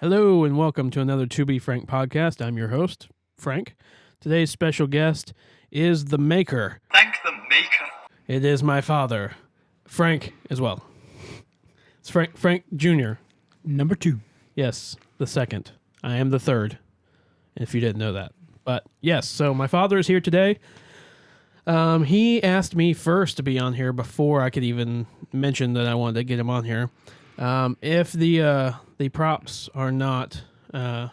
Hello and welcome to another To Be Frank podcast. I'm your host, Frank. Today's special guest is the Maker. Thank the Maker. It is my father, Frank, as well. It's Frank Jr. Number 2. Yes, the second. I am the third, if you didn't know that. But yes, so my father is here today. He asked me first to be on here before I could even mention that I wanted to get him on here. If the props are not an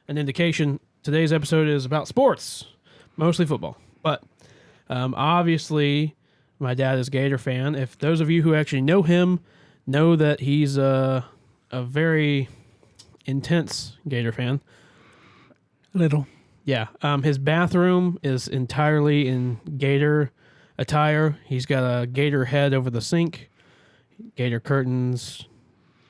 indication, today's episode is about sports, mostly football. But obviously, my dad is a Gator fan. If those of you who actually know him know that he's a very intense Gator fan. Little. Yeah. His bathroom is entirely in Gator attire. He's got a Gator head over the sink, Gator curtains,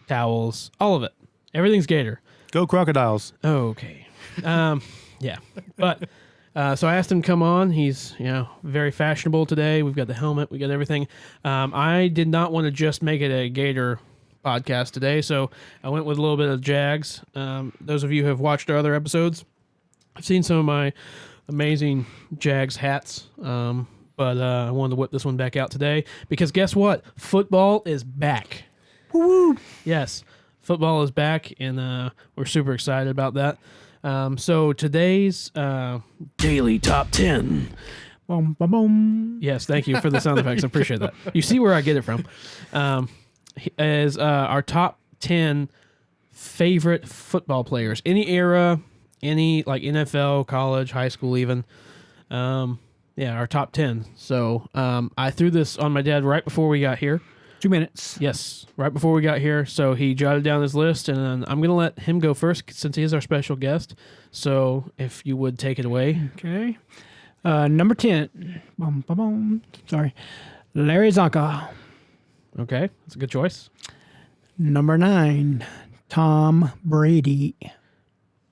towels, all of it. Everything's Gator. Go Crocodiles. Okay. Yeah. But so I asked him to come on. He's, very fashionable today. We've got the helmet. We got everything. I did not want to just make it a Gator podcast today, so I went with a little bit of Jags. Those of you who have watched our other episodes, I've seen some of my amazing Jags hats, but I wanted to whip this one back out today because guess what? Football is back. Woo! Yes, football is back, and we're super excited about that. So today's daily top 10. Boom, boom, boom. Yes, thank you for the sound effects. I appreciate that. You see where I get it from. Is our top 10 favorite football players. Any era, any like NFL, college, high school even. Our top 10. So I threw this on my dad right before we got here. 2 minutes. Yes, right before we got here. So he jotted down his list, and then I'm going to let him go first since he is our special guest. So if you would take it away. Okay. Number 10. Boom, boom, boom. Sorry. Larry Zonka. Okay, that's a good choice. Number 9. Tom Brady.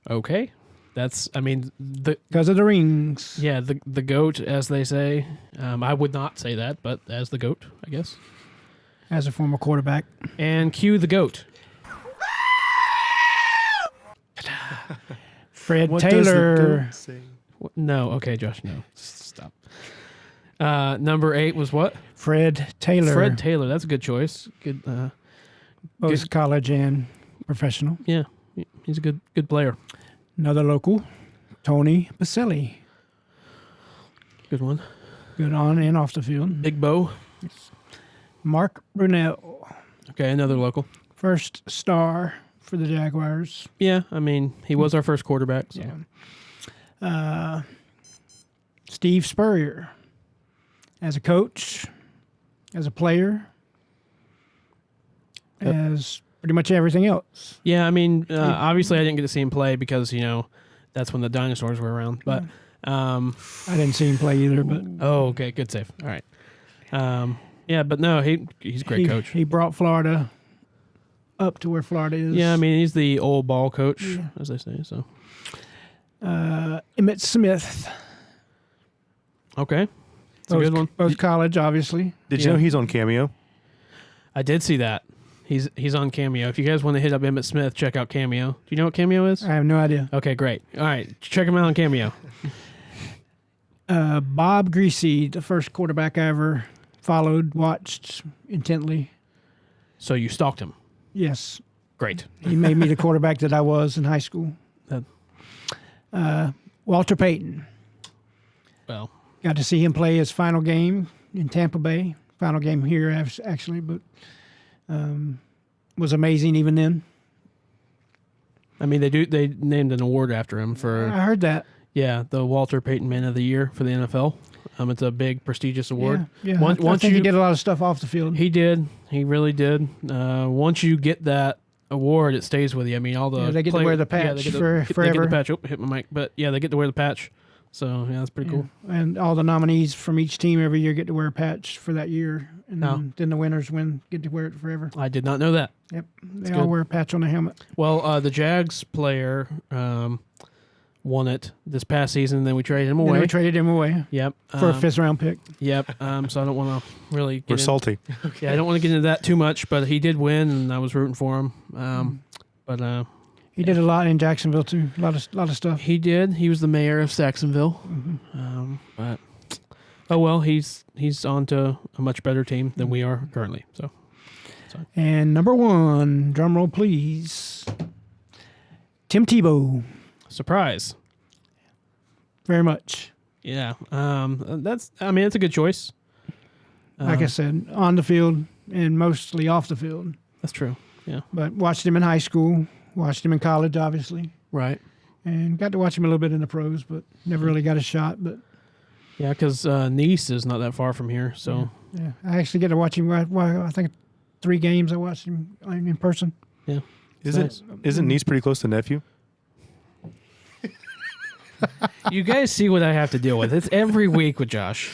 Okay. Because Because of the rings. Yeah, the GOAT, as they say. I would not say that, but as the GOAT, I guess. As a former quarterback. And cue the GOAT. Fred What does the Taylor. goat say? No, okay, Josh, no. Stop. Number 8 was what? Fred Taylor. Fred Taylor. That's a good choice. Good. Both college and professional. Yeah, he's a good player. Another local. Tony Baselli. Good one. Good on and off the field. Big Bo. Mark Brunell. Okay, another local. First star for the Jaguars. Yeah, he was our first quarterback. So. Yeah. Steve Spurrier, as a coach, as a player, as pretty much everything else. Yeah, obviously I didn't get to see him play because, that's when the dinosaurs were around. But I didn't see him play either, but okay, good save. All right. But no, he's a great coach. He brought Florida up to where Florida is. Yeah, he's the old ball coach, as they say. So, Emmitt Smith. Okay, it's a good one. Both college, obviously. Did you know he's on Cameo? I did see that. He's on Cameo. If you guys want to hit up Emmitt Smith, check out Cameo. Do you know what Cameo is? I have no idea. Okay, great. All right, check him out on Cameo. Bob Greasy, the first quarterback I ever followed, watched intently. So you stalked him. Yes. Great. He made me the quarterback that I was in high school. Walter Payton. Well, Got to see him play his final game in Tampa Bay. Final game here, actually, but was amazing even then. they named an award after him for I heard that. the Walter Payton Man of the Year for the NFL. It's a big prestigious award. Yeah. I think he did a lot of stuff off the field. He did. He really did. Once you get that award, it stays with you. All the they get to wear the patch they get forever. the patch. Oh, hit my mic. But yeah, they get to wear the patch. So yeah, that's pretty cool. And all the nominees from each team every year get to wear a patch for that year, and then the winners get to wear it forever. I did not know that. Yep, they all wear a patch on the helmet. Well, the Jags player won it this past season, and then we traded him away. Then we traded him away Yep. for a 5th round pick. Yep. So I don't want to really get We're salty. Yeah, I don't want to get into that too much, but he did win, and I was rooting for him. But He did a lot in Jacksonville too. A lot of stuff. He did. He was the mayor of Saxonville. But oh well, he's on to a much better team than we are currently. So And number 1, drum roll please. Tim Tebow. surprise. Very much. Yeah. It's a good choice. Like I said, on the field and mostly off the field. That's true. Yeah. But watched him in high school, watched him in college, obviously, Right. and got to watch him a little bit in the pros, but never really got a shot. But Yeah, because Nice is not that far from here. So yeah, I actually get to watch him. I think 3 games I watched him in person. yeah. Isn't Nice pretty close to Nephew? You guys see what I have to deal with. It's every week with Josh.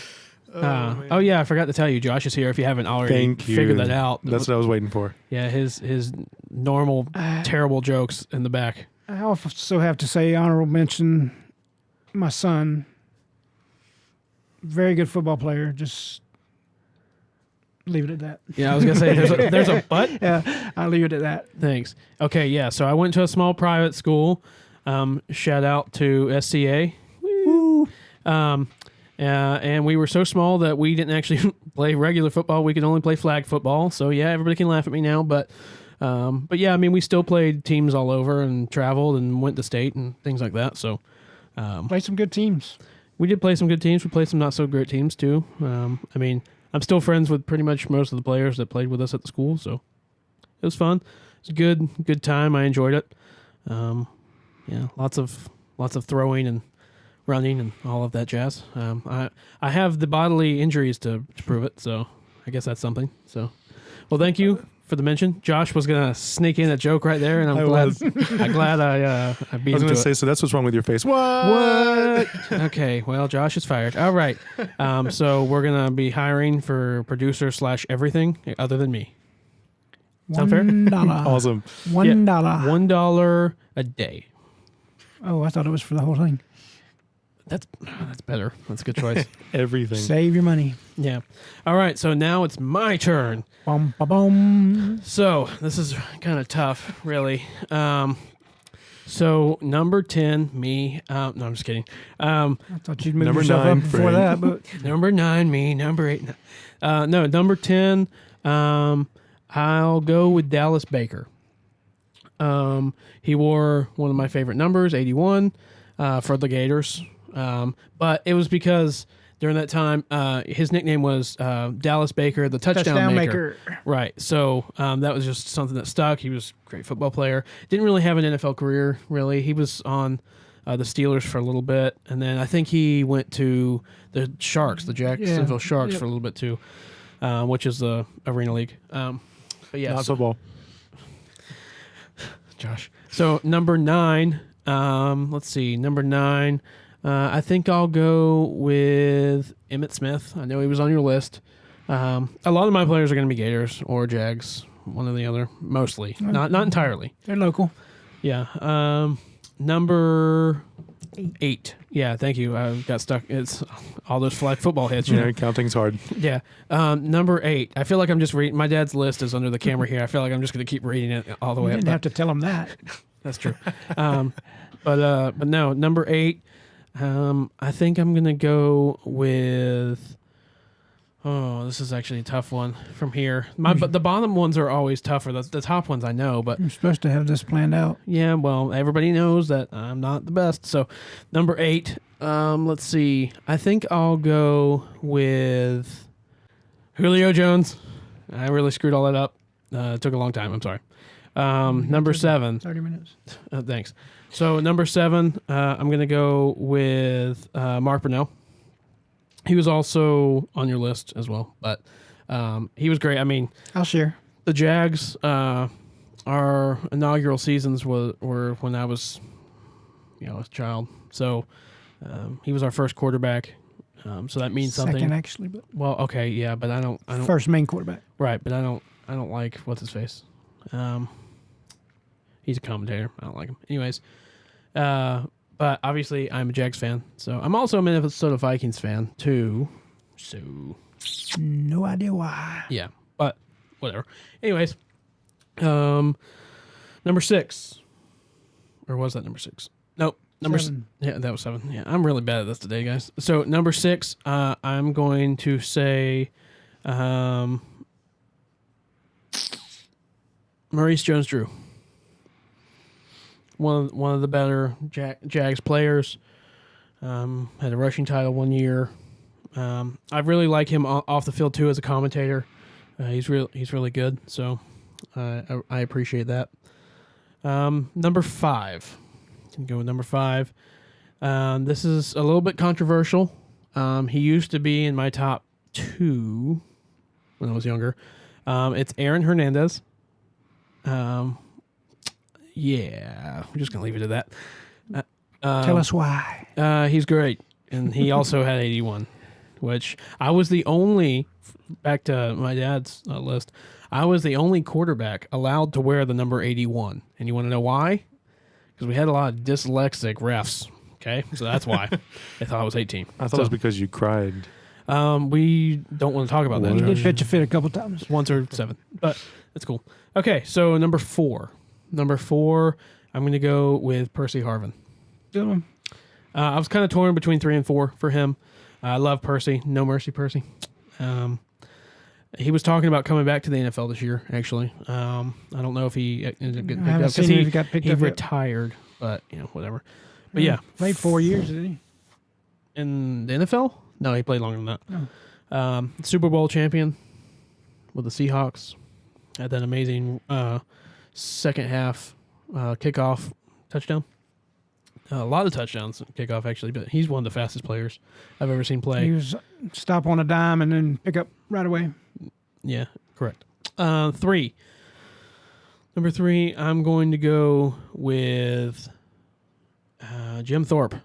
Oh yeah, I forgot to tell you, Josh is here. If you haven't already Thank you. figured that out, That's what I was waiting for. yeah, his normal terrible jokes in the back. I also have to say honorable mention, my son. Very good football player. Just leave it at that. Yeah, I was gonna say there's a but. Yeah, I'll leave it at that. Thanks. Okay, yeah. So I went to a small private school. Shout out to SCA. Woo. And we were so small that we didn't actually play regular football. We could only play flag football. So yeah, everybody can laugh at me now, but yeah, I mean, we still played teams all over and traveled and went to state and things like that. So Play some good teams. we did play some good teams. We played some not so great teams too. I mean, I'm still friends with pretty much most of the players that played with us at the school. So it was fun. It was a good time. I enjoyed it. Yeah, lots of throwing and running and all of that jazz. I have the bodily injuries to prove it, so I guess that's something. So, well, thank you for the mention. Josh was gonna sneak in a joke right there, and I'm glad I beat I was him going to to say, it. so that's what's wrong with your face. What? Okay, well, Josh is fired. All right, so we're gonna be hiring for producer / everything other than me. Sound fair? $1. Awesome. $1. $1 a day. Oh, I thought it was for the whole thing. That's better. That's a good choice. Everything. Save your money. Yeah. All right. So now it's my turn. Bum, ba, bum. So this is kind of tough, really. So number 10, me. No, I'm just kidding. I thought you'd move Number yourself 9, up before Frank. that, but Number 9, me. Number 8. No, number 10. I'll go with Dallas Baker. He wore one of my favorite numbers, 81, for the Gators. But it was because during that time, his nickname was Dallas Baker, the touchdown maker. Right. So that was just something that stuck. He was a great football player. Didn't really have an NFL career, really. He was on the Steelers for a little bit. And then I think he went to the Sharks, the Jacksonville Sharks for a little bit too, which is the Arena League. But yeah. Not football. Josh. So number 9, let's see, number 9, I think I'll go with Emmitt Smith. I know he was on your list. A lot of my players are going to be Gators or Jags, one or the other, mostly, not entirely. they're local. Yeah. Number 8. Yeah, thank you. I got stuck. It's all those flag football hits. You know? Counting's hard. Yeah. Number 8. I feel like I'm just reading. My dad's list is under the camera here. I feel like I'm just going to keep reading it all the You way up. didn't have to tell them that. That's true. But no, number 8. I think I'm gonna go with. Oh, this is actually a tough one from here. But the bottom ones are always tougher. The top ones I know, but You're supposed to have this planned out. yeah, well, everybody knows that I'm not the best. So, number 8. Let's see. I think I'll go with Julio Jones. I really screwed all that up. It took a long time. I'm sorry. Number 7. 30 minutes. Thanks. So number 7, I'm going to go with Mark Brunell. He was also on your list as well, but he was great. I mean, I'll share. the Jags, our inaugural seasons were when I was, a child. So he was our first quarterback. So that means Second, something. actually, but Well, okay, yeah, but I don't. first main quarterback. Right, but I don't like what's his face. He's a commentator. I don't like him. Anyways, but obviously I'm a Jags fan, so I'm also a Minnesota Vikings fan too. So No idea why. yeah, but whatever. Anyways, number 6. Or was that number 6? Nope. Number 7. Yeah, that was 7. Yeah, I'm really bad at this today, guys. So number 6, I'm going to say Maurice Jones-Drew. One of the better Jags players. Had a rushing title one year. I really like him off the field too as a commentator. He's really good. So I appreciate that. Number 5. Can go with number 5. This is a little bit controversial. He used to be in my top 2 when I was younger. It's Aaron Hernandez. Yeah, we're just gonna leave it at that. Tell us why. He's great, and he also had 81, which I was the only. Back to my dad's list, I was the only quarterback allowed to wear the number 81, and you want to know why? Because we had a lot of dyslexic refs. Okay, so that's why they thought I was 18. I thought it was because you cried. We don't want to talk about that. He did Josh. pitch a fit a couple times. Once or 7, but that's cool. Okay, so number 4. Number 4, I'm going to go with Percy Harvin. Good one. I was kind of torn between 3 and 4 for him. I love Percy. No mercy, Percy. He was talking about coming back to the NFL this year, actually. I don't know if he ended up getting picked up because seen if he got picked he up yet. retired, but, whatever. But, yeah. Played 4 years, did he? In the NFL? No, he played longer than that. Oh. Super Bowl champion with the Seahawks. Had that amazing second half kickoff touchdown. A lot of touchdowns kickoff, actually, but he's one of the fastest players I've ever seen play. He was stop on a dime and then pick up right away. Yeah, correct. 3. Number 3, I'm going to go with Jim Thorpe.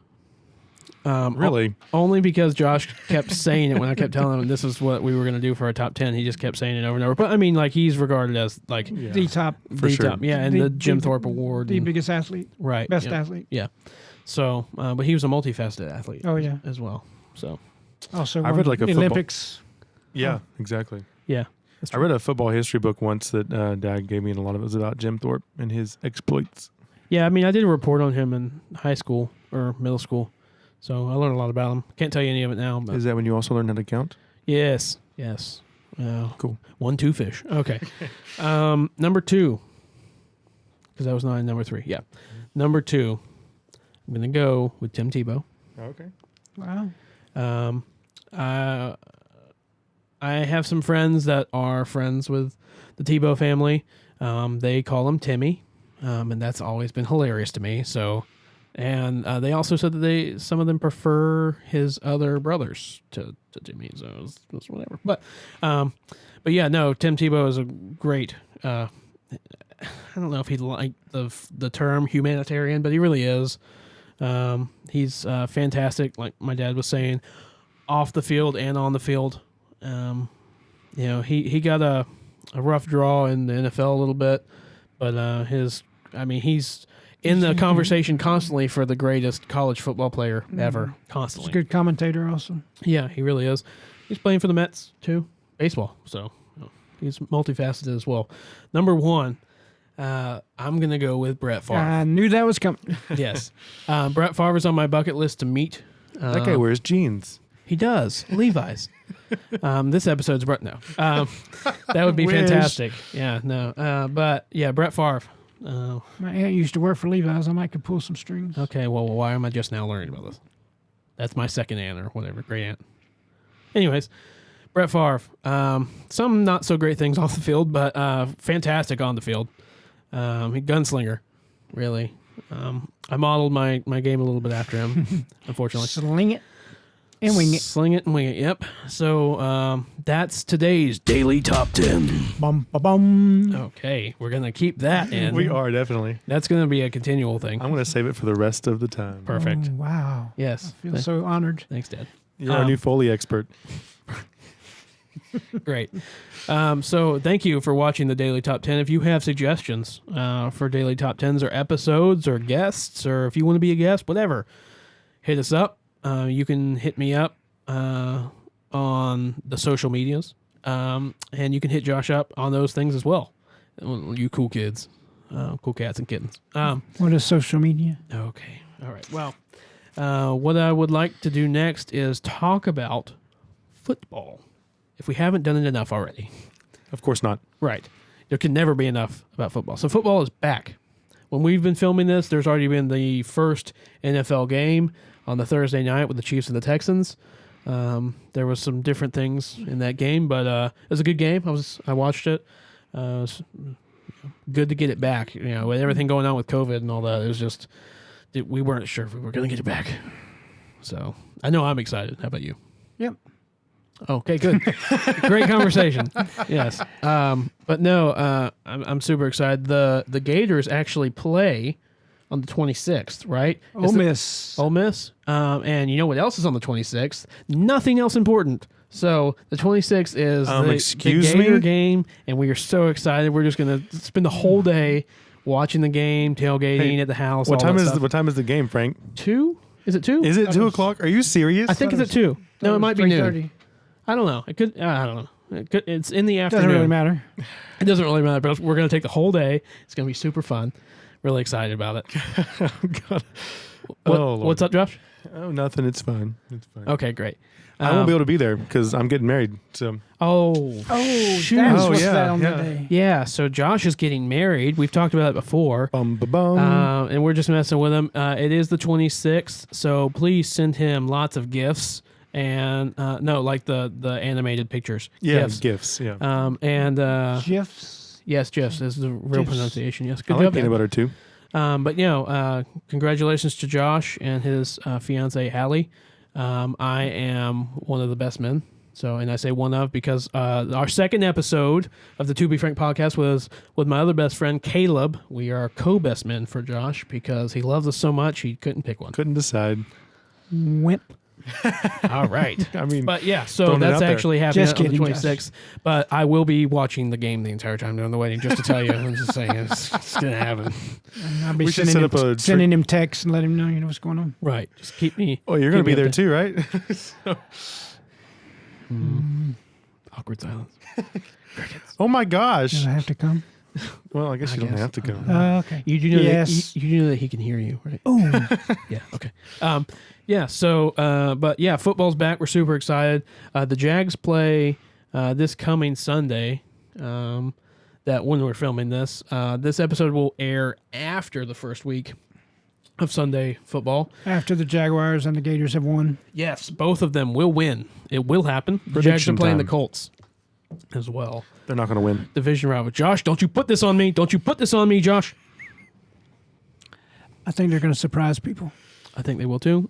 Really? Only because Josh kept saying it when I kept telling him this is what we were going to do for our top 10. He just kept saying it over and over. But I mean, like, he's regarded as like The top, For sure. top, yeah, and the Jim Thorpe Award, the and- biggest athlete, right? best yeah. athlete. Yeah. So, but he was a multifaceted athlete. Oh, yeah. as well. So, Also, I read won like a the football- Olympics. Yeah, exactly. yeah. I read a football history book once that Dad gave me, and a lot of it was about Jim Thorpe and his exploits. Yeah, I mean, I did a report on him in high school or middle school, so I learned a lot about him. Can't tell you any of it now, but Is that when you also learned how to count? yes. Cool. 1, 2 fish. Okay. Number 2, because that was not in number 3. Yeah. Number 2, I'm gonna go with Tim Tebow. Okay. Wow. I have some friends that are friends with the Tebow family. They call him Timmy, and that's always been hilarious to me. So, and they also said that some of them prefer his other brothers to Timmy. So it's whatever. But yeah, no, Tim Tebow is a great. I don't know if he'd like the term humanitarian, but he really is. He's fantastic, like my dad was saying, off the field and on the field. He got a rough draw in the NFL a little bit, but he's in the conversation constantly for the greatest college football player ever, He's a constantly. good commentator also. Yeah, he really is. He's playing for the Mets too, baseball. So he's multifaceted as well. Number 1, I'm gonna go with Brett Favre. I knew that was coming. Yes, Brett Favre is on my bucket list to meet. That guy wears jeans. He does. Levi's. This episode's Brett. No. That would be Wish. fantastic. Yeah, no. But yeah, Brett Favre. My aunt used to work for Levi's. I might could pull some strings. Okay, well, why am I just now learning about this? That's my second aunt or whatever, great aunt. Anyways, Brett Favre. Some not so great things off the field, but fantastic on the field. Gunslinger, really. I modeled my game a little bit after him, unfortunately. Sling it and wing it. Sling it and wing it, yep. So that's today's Daily Top 10. Bum, ba, bum. Okay, we're going to keep that in. We are, definitely. That's going to be a continual thing. I'm going to save it for the rest of the time. Perfect. Oh, wow. Yes. I feel so honored. Thanks, Dad. You're our new Foley expert. Great. So thank you for watching the Daily Top 10. If you have suggestions for Daily Top 10s or episodes or guests, or if you want to be a guest, whatever, hit us up. You can hit me up on the social medias, and you can hit Josh up on those things as well. You cool kids. cool cats and kittens. What is social media? Okay. All right. Well, what I would like to do next is talk about football, if we haven't done it enough already. Of course not. Right. There can never be enough about football. So football is back. When we've been filming this, there's already been the first NFL game on the Thursday night with the Chiefs and the Texans. There was some different things in that game, but it was a good game. I watched it. It was good to get it back. You know, with everything going on with COVID and all that, it was just we weren't sure if we were going to get it back. So I know I'm excited. How about you? Yep. Okay, good. Great conversation. Yes. But no, I'm super excited. The Gators actually play on the 26th, right? Ole Miss. Ole Miss. And you know what else is on the 26th? Nothing else important. So the 26th is the Gator game, and we are so excited. We're just going to spend the whole day watching the game, tailgating at the house. What time is the game, Frank? 2? Is it 2? Is it 2 o'clock? Are you serious? I think it's at 2. No, it might be noon. 3:30. I don't know. It could. I don't know. It's in the afternoon. Doesn't really matter. It doesn't really matter. But we're going to take the whole day. It's going to be super fun. Really excited about it. Oh, God. What's up, Josh? Oh, nothing. It's fine. It's fine. Okay, great. I won't be able to be there because I'm getting married. So. Oh, shoot. That's Oh, what's yeah, that on yeah. the day. Yeah, so Josh is getting married. We've talked about it before. Bum. And we're just messing with him. It is the 26th, so please send him lots of gifts. And no, like the animated pictures. Yeah, gifts. Yeah. And GIFs. yes, GIFs is the real GIFs. pronunciation. Yes, I good like job. peanut butter too. But you know, congratulations to Josh and his fiance Hallie. I am one of the best men. So, and I say one of because our second episode of the To Be Frank podcast was with my other best friend Caleb. We are co-best men for Josh because he loves us so much he couldn't pick one. Couldn't decide. Wimp. All right. I mean, But yeah, so throwing it that's out there. actually happening Just on the kidding, 26th. But I will be watching the game the entire time during the wedding, just to tell you. I'm just saying it's going to happen. And I'll be We should sending set him, up a sending him texts and let him know what's going on. Right. Just keep me. Oh, you're going to keep be me there updated. too, right? So- Awkward silence. Oh my gosh. Do I have to come? Well, I guess I you don't guess. have to go. Okay. You do know Yes. that you do know that he can hear you, right? Oh, Yeah. Okay. Yeah. So, but yeah, football's back. We're super excited. The Jags play this coming Sunday. That when we're filming this, this episode will air after the first week of Sunday football. after the Jaguars and the Gators have won. Yes, both of them will win. It will happen. The Jags are Prediction playing time. the Colts as well. They're not going to win. Division rival. Josh, don't you put this on me. Don't you put this on me, Josh. I think they're going to surprise people. I think they will too.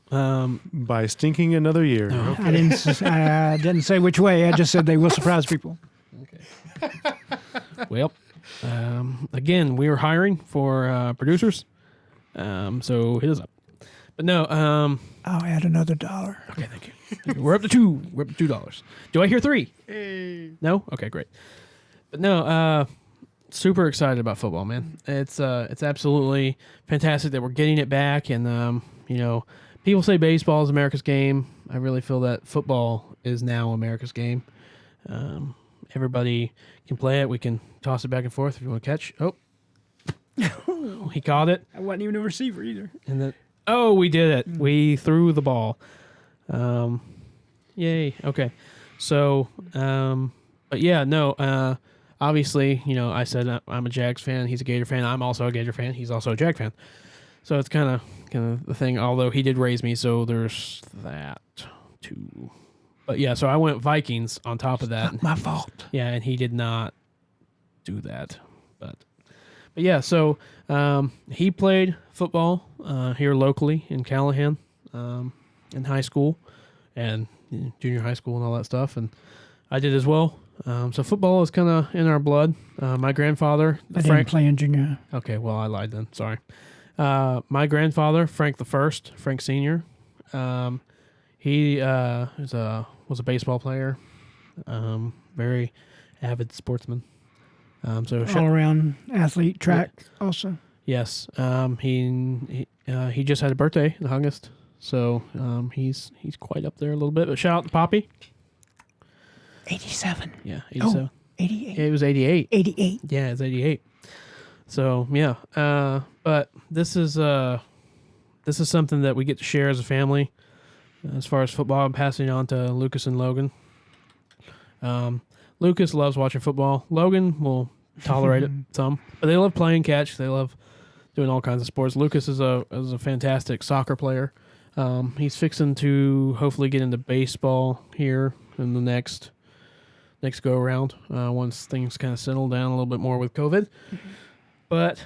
By stinking another year. I didn't say which way. I just said they will surprise people. Well, again, we are hiring for producers. So hit us up. But no, I'll add another $1. okay, thank you. We're up to two. We're up to $2. Do I hear 3? No? Okay, great. But no, super excited about football, man. It's absolutely fantastic that we're getting it back. And you know, people say baseball is America's game. I really feel that football is now America's game. Everybody can play it. We can toss it back and forth if you want to catch. Oh, he caught it. I wasn't even a receiver either. And then, oh, we did it. We threw the ball. Yay. Okay. So, but yeah, no, obviously, you know, I said I'm a Jags fan. He's a Gator fan. I'm also a Gator fan. He's also a Jag fan. So it's kind of the thing, although he did raise me. So there's that too. But yeah, so I went Vikings on top of that. My fault. Yeah, and he did not do that. But yeah, so he played football here locally in Callahan in high school and junior high school and all that stuff. And I did as well. So football is kind of in our blood. My grandfather, I didn't play in junior. Okay, well, I lied then. Sorry. My grandfather, Frank the First, Frank Sr., he was a baseball player, very avid sportsman. So All around athlete, track also. yes, he just had a birthday in August, so he's quite up there a little bit. But shout out to Poppy. 87. Yeah, 87. Oh, 88. It was 88. 88. Yeah, it's 88. So yeah, but this is something that we get to share as a family. As far as football, I'm passing it on to Lucas and Logan. Lucas loves watching football. Logan will tolerate it some, but they love playing catch. They love doing all kinds of sports. Lucas is a fantastic soccer player. He's fixing to hopefully get into baseball here in the next go around once things kind of settle down a little bit more with COVID. But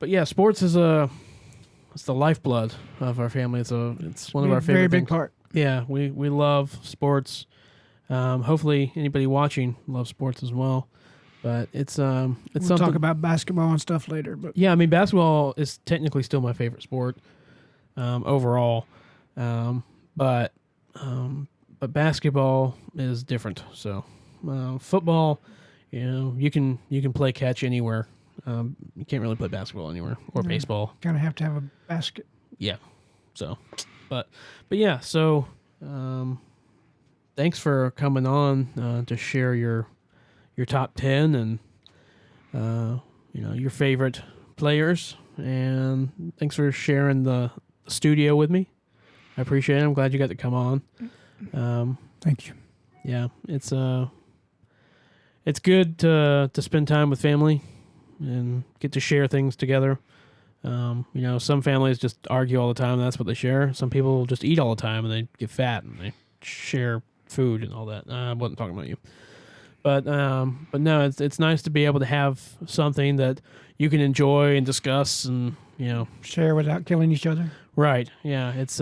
yeah, sports is it's the lifeblood of our family. It's one of our favorite very big things. part. Yeah, we love sports. Hopefully anybody watching loves sports as well. But it's We'll something. talk about basketball and stuff later, but Yeah, I mean basketball is technically still my favorite sport overall, but basketball is different. So football, you can play catch anywhere. You can't really play basketball anywhere or baseball. kind of have to have a basket. Yeah. So, but yeah. So, thanks for coming on to share your top 10 and your favorite players, and thanks for sharing the studio with me. I appreciate it. I'm glad you got to come on. Thank you. Yeah, it's good to spend time with family and get to share things together. Some families just argue all the time. And that's what they share. Some people just eat all the time and they get fat and they share food and all that. I wasn't talking about you, but no, it's nice to be able to have something that you can enjoy and discuss and Share without killing each other. Right. Yeah. It's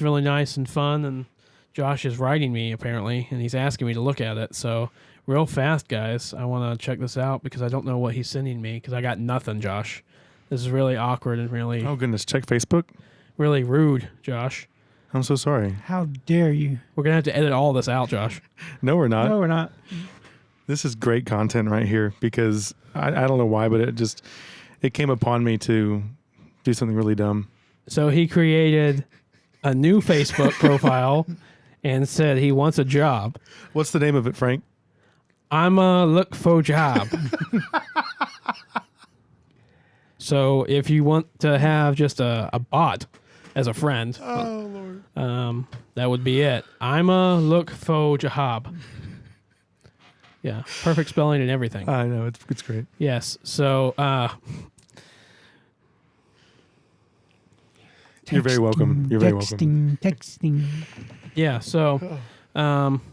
really nice and fun. And Josh is writing me apparently, and he's asking me to look at it. So real fast, guys, I want to check this out because I don't know what he's sending me because I got nothing, Josh. This is really awkward and really, Oh goodness, check Facebook. really rude, Josh. I'm so sorry. How dare you? We're gonna have to edit all this out, Josh. No, we're not. No, we're not. This is great content right here because I don't know why, but it came upon me to do something really dumb. So he created a new Facebook profile and said he wants a job. What's the name of it, Frank? I'm look for job. So if you want to have just a bot as a friend, that would be it. I'm a look for job. Yeah, perfect spelling and everything. I know it's great. Yes. So You're very welcome. You're very welcome. Texting. yeah. So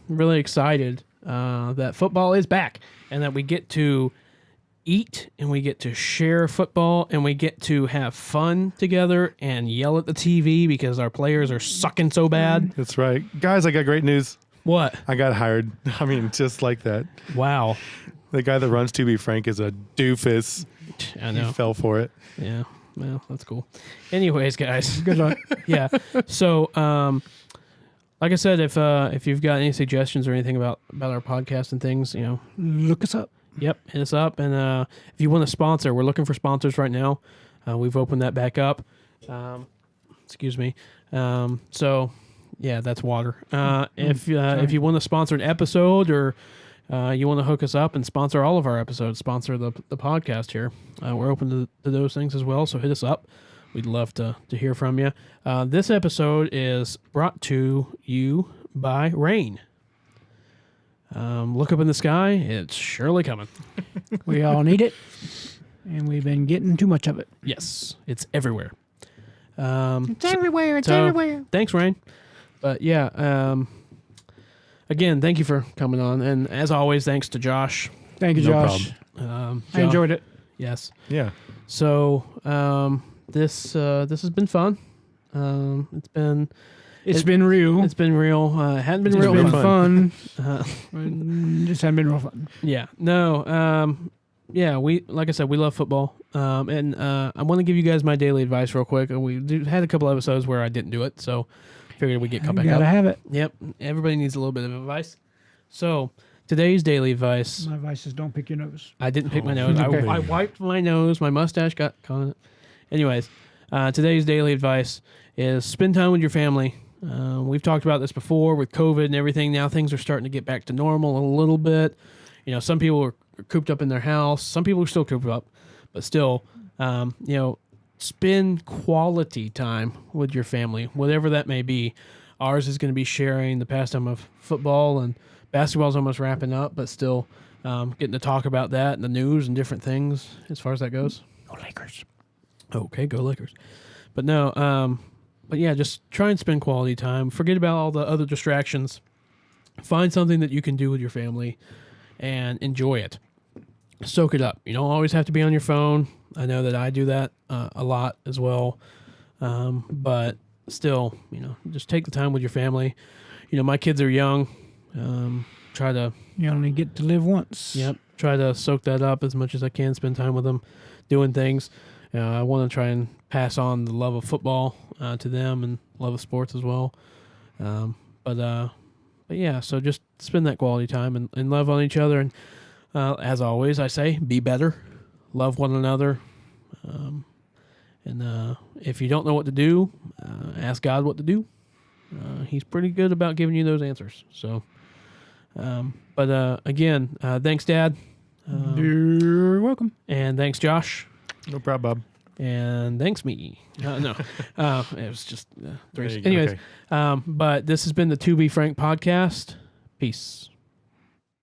really excited that football is back and that we get to eat and we get to share football and we get to have fun together and yell at the TV because our players are sucking so bad. That's right, guys. I got great news. What? I got hired. I mean, just like that. Wow. The guy that runs To Be Frank is a doofus. I He know. fell for it. Yeah. Well, that's cool. Anyways, guys. Good luck. Yeah. So, like I said, if you've got any suggestions or anything about our podcast and things, Look us up. yep, hit us up. And if you want to sponsor, we're looking for sponsors right now. We've opened that back up. Excuse me. So, yeah, that's water. If you want to sponsor an episode or you want to hook us up and sponsor all of our episodes, sponsor the podcast here, we're open to those things as well. So hit us up. We'd love to hear from you. This episode is brought to you by rain. Look up in the sky. It's surely coming. We all need it, and we've been getting too much of it. Yes, it's everywhere. It's everywhere. It's so- everywhere. Thanks, Rain. But yeah, again, thank you for coming on. And as always, thanks to Josh. Thank you, No Josh. Um, I enjoyed it. Yes. Yeah. So this has been fun. It's been real. It's been real. It hadn't been It's real been fun. fun. Just hadn't been real fun. Yeah. No. Yeah. We like I said, we love football. And I want to give you guys my daily advice real quick. Had a couple episodes where I didn't do it, so figured we'd get You back gotta up. have it. Yep. Everybody needs a little bit of advice. So today's daily advice. My advice is don't pick your nose. I didn't pick my Oh, nose. okay. I wiped my nose. My mustache got caught in it. Anyways, today's daily advice is spend time with your family. We've talked about this before with COVID and everything. Now things are starting to get back to normal a little bit. Some people are cooped up in their house. Some people are still cooped up. but still, spend quality time with your family, whatever that may be. Ours is going to be sharing the pastime of football, and basketball's almost wrapping up, but still getting to talk about that and the news and different things as far as that goes. Go Lakers. Okay, go Lakers. But no, but yeah, just try and spend quality time. Forget about all the other distractions. Find something that you can do with your family and enjoy it. Soak it up. You don't always have to be on your phone. I know that I do that a lot as well. But still, just take the time with your family. My kids are young. Try to... You only get to live once. Yep. Try to soak that up as much as I can. Spend time with them, doing things. I want to try and pass on the love of football to them and love of sports as well. But yeah, so just spend that quality time and love on each other. And as always, I say, be better, love one another. And if you don't know what to do, ask God what to do. He's pretty good about giving you those answers. So, but again, thanks, Dad. You're welcome. And thanks, Josh. No problem, Bob. And thanks, me. No, it was just three. There you go. Anyways, Okay. but this has been the To Be Frank podcast. Peace.